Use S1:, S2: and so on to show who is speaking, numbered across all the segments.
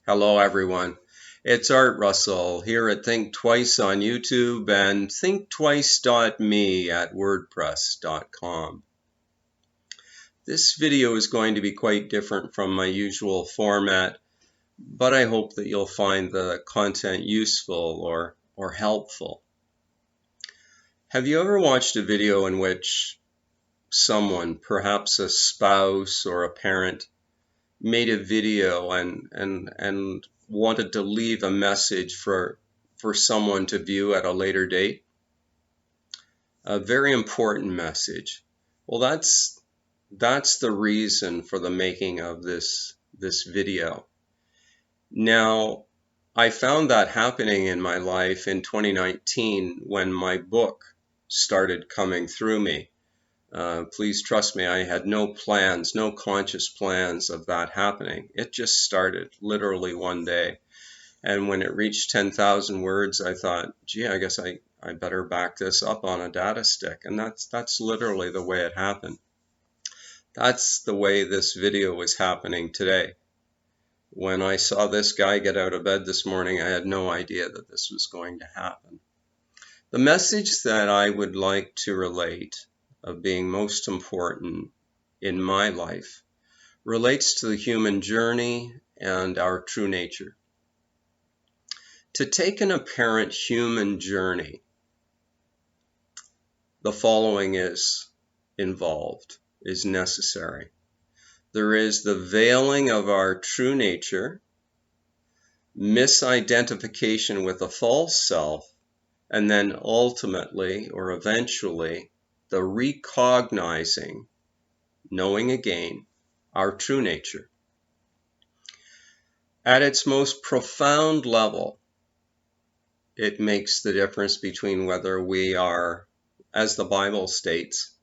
S1: Hello, everyone. It's Art Russell here at Think Twice on YouTube and thinktwice.me at wordpress.com. This video is going to be quite different from my usual format, but I hope that you'll find the content useful or helpful. Have you ever watched a video in which someone, perhaps a spouse or a parent, made a video and wanted to leave a message for someone to view at a later date? A very important message. Well, that's the reason for the making of this video. Now, I found that happening in my life in 2019 when my book started coming through me. Please trust me, I had no plans, no conscious plans of that happening. It just started literally one day. And when it reached 10,000 words, I thought, gee, I guess I better back this up on a data stick. And that's literally the way it happened. That's the way this video was happening today. When I saw this guy get out of bed this morning, I had no idea that this was going to happen. The message that I would like to relate of being most important in my life relates to the human journey and our true nature. To take an apparent human journey, the following is involved, is necessary. There is the veiling of our true nature, misidentification with a false self, and then ultimately or eventually the recognizing, knowing again, our true nature. At its most profound level, it makes the difference between whether we are, as the Bible states,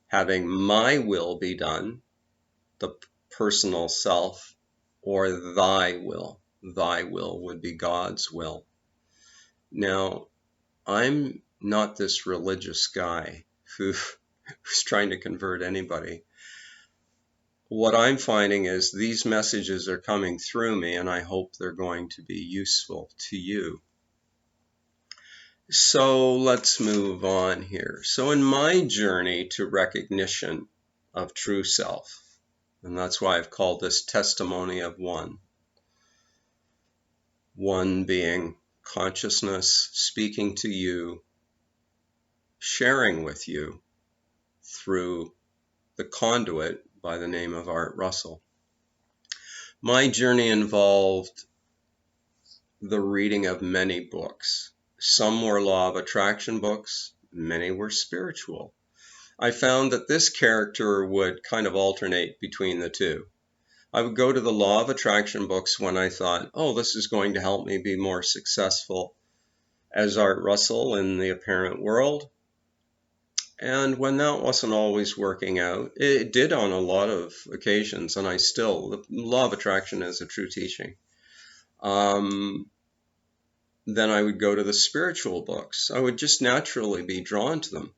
S1: having my will be done, the personal self, or thy will. Thy will would be God's will. Now, I'm not this religious guy who's trying to convert anybody. What I'm finding is these messages are coming through me, and I hope they're going to be useful to you. So let's move on here. So in my journey to recognition of true self, and that's why I've called this Testimony of One. One being consciousness speaking to you, sharing with you through the conduit by the name of Art Russell. My journey involved the reading of many books. Some were law of attraction books, many were spiritual. I found that this character would kind of alternate between the two. I would go to the law of attraction books when I thought, oh, this is going to help me be more successful as Art Russell in the apparent world. And when that wasn't always working out, it did on a lot of occasions, and the law of attraction is a true teaching. Then I would go to the spiritual books. I would just naturally be drawn to them.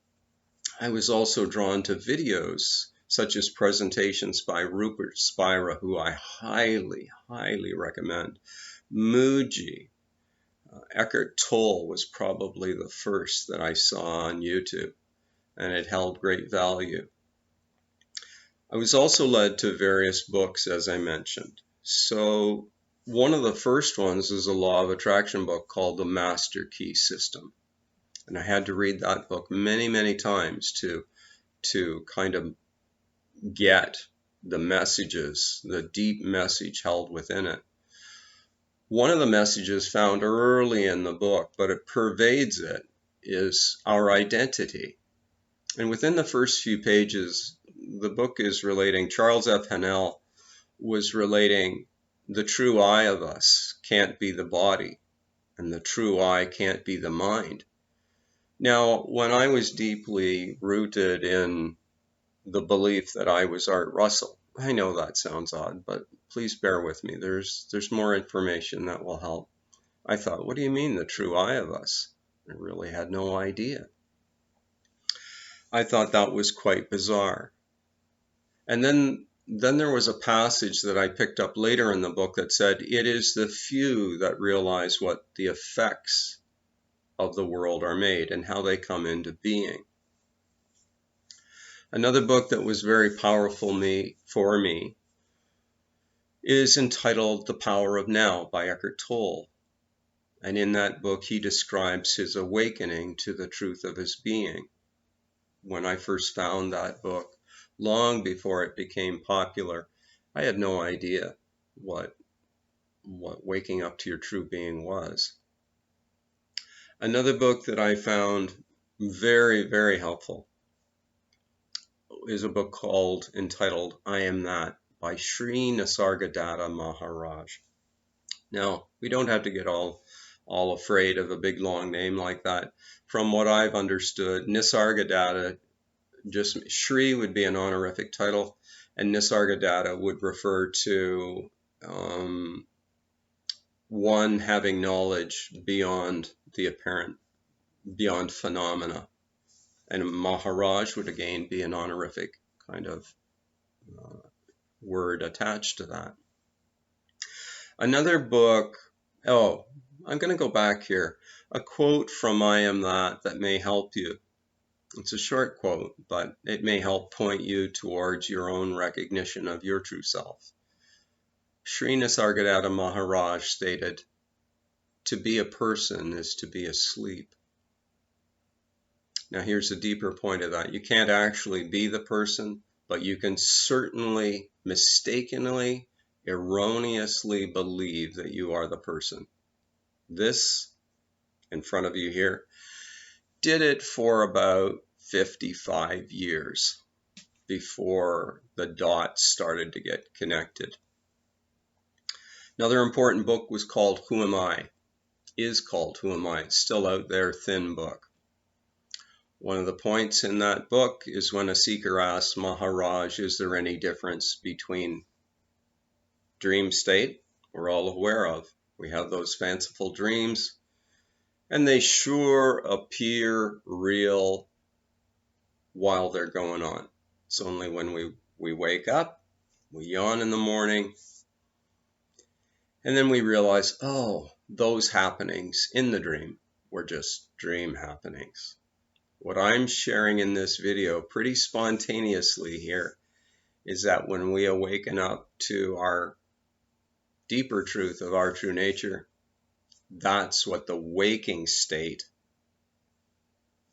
S1: I was also drawn to videos such as presentations by Rupert Spira, who I highly, highly recommend. Mooji, Eckhart Tolle was probably the first that I saw on YouTube, and it held great value. I was also led to various books, as I mentioned. So one of the first ones is a law of attraction book called The Master Key System. And I had to read that book many, many times to kind of get the messages, the deep message held within it. One of the messages found early in the book, but it pervades it, is our identity. And within the first few pages, the book is relating, Charles F. Hennell was relating the true I of us can't be the body, and the true I can't be the mind. Now, when I was deeply rooted in the belief that I was Art Russell, I know that sounds odd, but please bear with me. There's more information that will help. I thought, what do you mean the true I of us? I really had no idea. I thought that was quite bizarre. And then then there was a passage that I picked up later in the book that said, it is the few that realize what the effects of the world are made and how they come into being. Another book that was very powerful for me is entitled The Power of Now by Eckhart Tolle. And in that book, he describes his awakening to the truth of his being. When I first found that book, long before it became popular, I had no idea what waking up to your true being was. Another book that I found very, very helpful is a book entitled I Am That by Sri Nisargadatta Maharaj. Now, we don't have to get all afraid of a big long name like that. From what I've understood, Nisargadatta, just Sri would be an honorific title, and Nisargadatta would refer to one having knowledge beyond the apparent, beyond phenomena. And Maharaj would again be an honorific kind of word attached to that. Another book, I'm going to go back here. A quote from I Am That may help you. It's a short quote, but it may help point you towards your own recognition of your true self. Sri Nisargadatta Maharaj stated, "To be a person is to be asleep." Now here's the deeper point of that. You can't actually be the person, but you can certainly mistakenly, erroneously believe that you are the person. This, in front of you here, did it for about 55 years before the dots started to get connected. Another important book was called Who Am I? Is called Who Am I? It's still out there, thin book. One of the points in that book is when a seeker asks Maharaj, is there any difference between dream state we're all aware of? We have those fanciful dreams, and they sure appear real while they're going on. It's only when we wake up, we yawn in the morning, and then we realize, oh, those happenings in the dream were just dream happenings. What I'm sharing in this video pretty spontaneously here is that when we awaken up to our deeper truth of our true nature, that's what the waking state,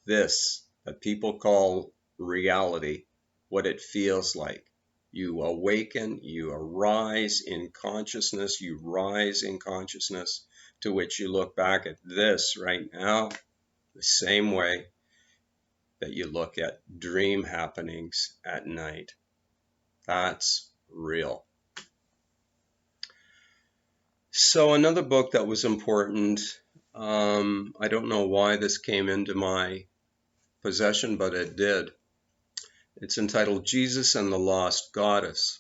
S1: this that people call reality, what it feels like. You awaken, you arise in consciousness, you rise in consciousness, to which you look back at this right now the same way that you look at dream happenings at night. That's real. So another book that was important, I don't know why this came into my possession, but it did. It's entitled Jesus and the Lost Goddess.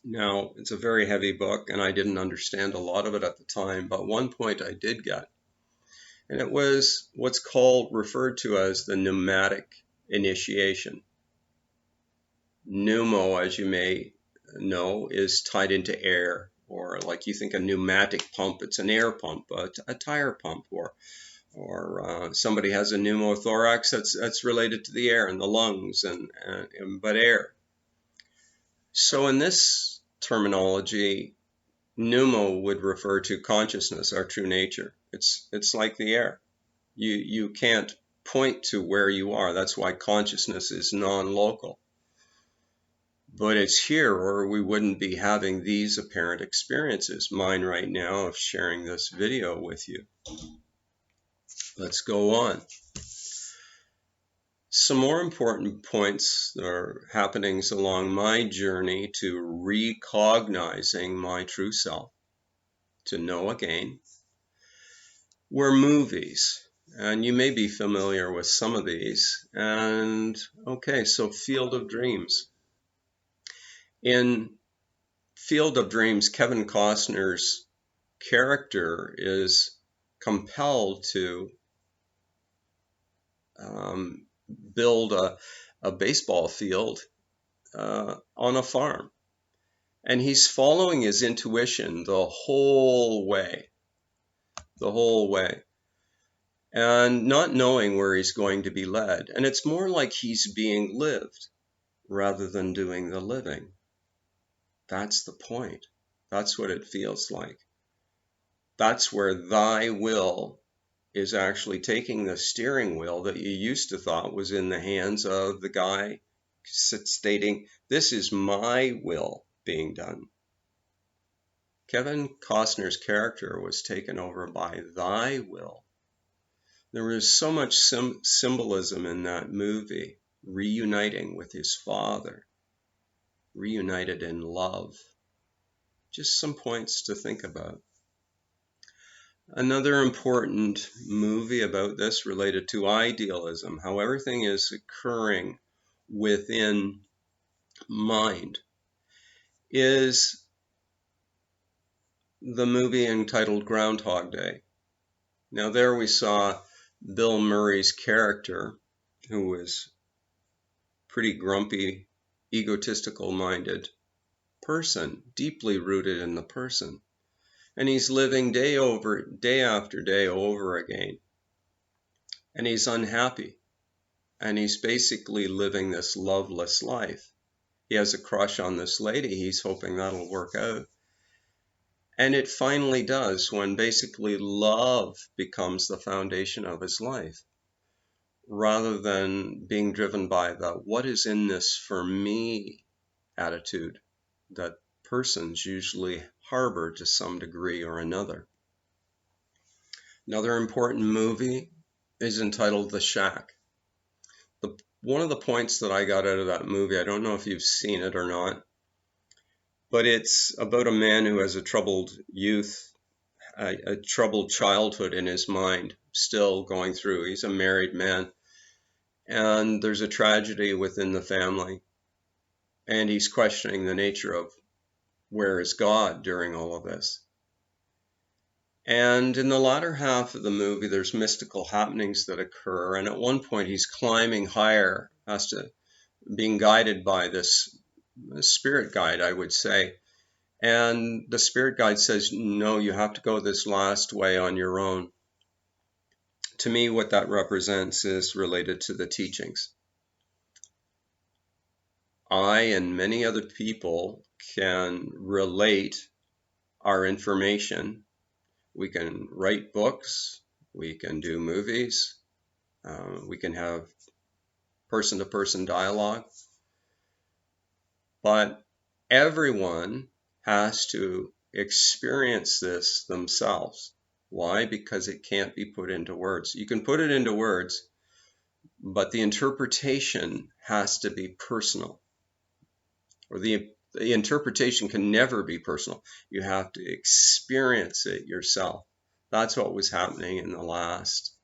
S1: Now, it's a very heavy book, and I didn't understand a lot of it at the time, but one point I did get. And it was what's referred to as the pneumatic initiation. Pneumo, as you may know, is tied into air, or like you think a pneumatic pump, it's an air pump, a tire pump, or somebody has a pneumothorax that's related to the air and the lungs, but air. So in this terminology, pneumo would refer to consciousness, our true nature. It's like the air. You can't point to where you are. That's why consciousness is non-local. But it's here, or we wouldn't be having these apparent experiences. Mine right now of sharing this video with you. Let's go on. Some more important points or happenings along my journey to recognizing my true self, to know again, were movies. And you may be familiar with some of these. And okay, so Field of Dreams. In Field of Dreams, Kevin Costner's character is compelled to build a baseball field on a farm. And he's following his intuition the whole way, and not knowing where he's going to be led. And it's more like he's being lived rather than doing the living. That's the point. That's what it feels like. That's where thy will is actually taking the steering wheel that you used to thought was in the hands of the guy stating, this is my will being done. Kevin Costner's character was taken over by thy will. There was so much symbolism in that movie, reuniting with his father, reunited in love. Just some points to think about. Another important movie about this related to idealism, how everything is occurring within mind, is the movie entitled Groundhog Day. Now there we saw Bill Murray's character, who was pretty grumpy, egotistical-minded person, deeply rooted in the person. And he's living day after day over again. And he's unhappy. And he's basically living this loveless life. He has a crush on this lady. He's hoping that'll work out. And it finally does, when basically love becomes the foundation of his life, rather than being driven by the what is in this for me attitude that persons usually harbor to some degree or another. Another important movie is entitled The Shack. One of the points that I got out of that movie, I don't know if you've seen it or not, but it's about a man who has a troubled youth, a troubled childhood in his mind, still going through. He's a married man, and there's a tragedy within the family, and he's questioning the nature of where is God during all of this. And in the latter half of the movie, there's mystical happenings that occur, and at one point he's climbing higher, being guided by this spirit guide, I would say. And the spirit guide says, no, you have to go this last way on your own. To me, what that represents is related to the teachings. I and many other people can relate our information. We can write books, we can do movies, we can have person-to-person dialogue, but everyone has to experience this themselves. Why? Because it can't be put into words. You can put it into words, but the interpretation has to be personal. Or the interpretation can never be personal. You have to experience it yourself. That's what was happening in the last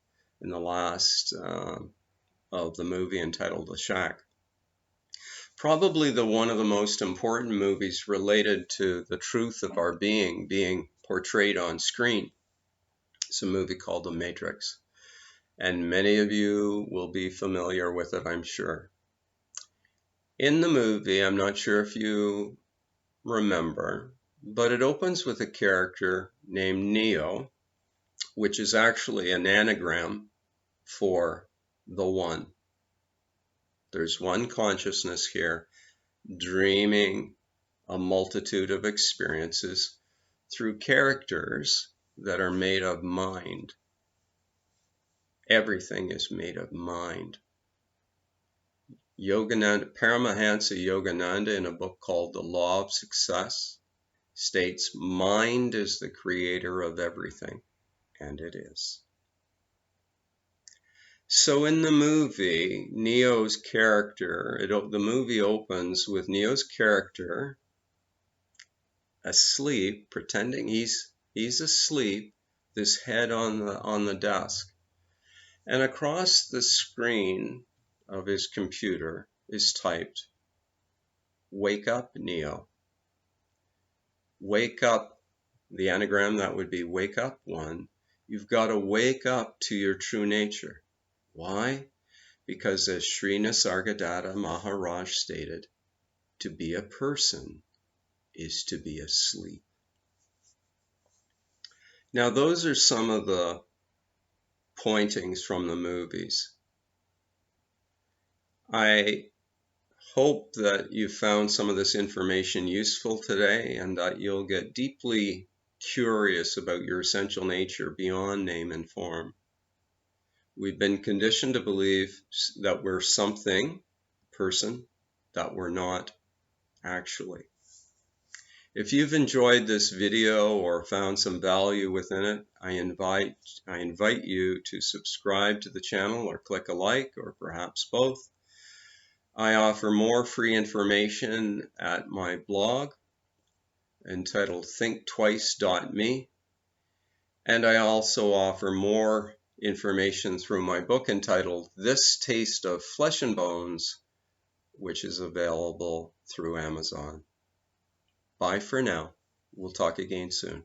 S1: of the movie entitled The Shack. Probably one of the most important movies related to the truth of our being portrayed on screen. It's a movie called The Matrix. And many of you will be familiar with it, I'm sure. In the movie, I'm not sure if you remember, but it opens with a character named Neo, which is actually an anagram for the One. There's one consciousness here, dreaming a multitude of experiences through characters that are made of mind. Everything is made of mind. Paramahansa Yogananda, in a book called The Law of Success, states, mind is the creator of everything, and it is. So in the movie, Neo's character, the movie opens with Neo's character asleep, pretending he's asleep, this head on the desk. And across the screen of his computer is typed, wake up, Neo. Wake up, the anagram, that would be wake up, one. You've got to wake up to your true nature. Why? Because as Sri Nisargadatta Maharaj stated, To be a person is to be asleep. Now, those are some of the pointings from the movies. I hope that you found some of this information useful today and that you'll get deeply curious about your essential nature beyond name and form. We've been conditioned to believe that we're something, person, that we're not actually. If you've enjoyed this video or found some value within it, I invite you to subscribe to the channel or click a like, or perhaps both. I offer more free information at my blog entitled thinktwice.me, and I also offer more information through my book entitled This Taste of Flesh and Bones, which is available through Amazon. Bye for now. We'll talk again soon.